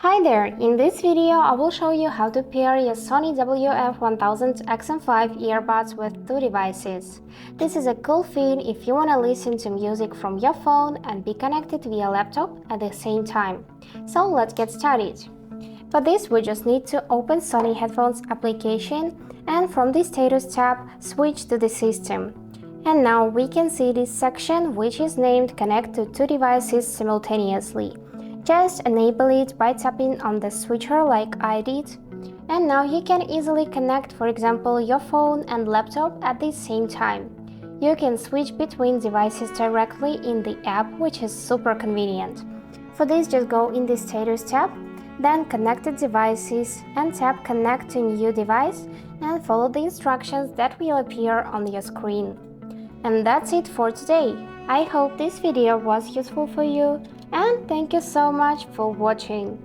Hi there, in this video I will show you how to pair your Sony WF-1000XM5 earbuds with two devices. This is a cool feat if you want to listen to music from your phone and be connected via laptop at the same time. So let's get started. For this we just need to open Sony Headphones application and from the status tab switch to the system. And now we can see this section which is named Connect to two devices simultaneously. Just enable it by tapping on the switcher like I did. And now you can easily connect, for example, your phone and laptop at the same time. You can switch between devices directly in the app, which is super convenient. For this, just go in the status tab, then connected devices and tap connect to new device and follow the instructions that will appear on your screen. And that's it for today. I hope this video was useful for you and thank you so much for watching.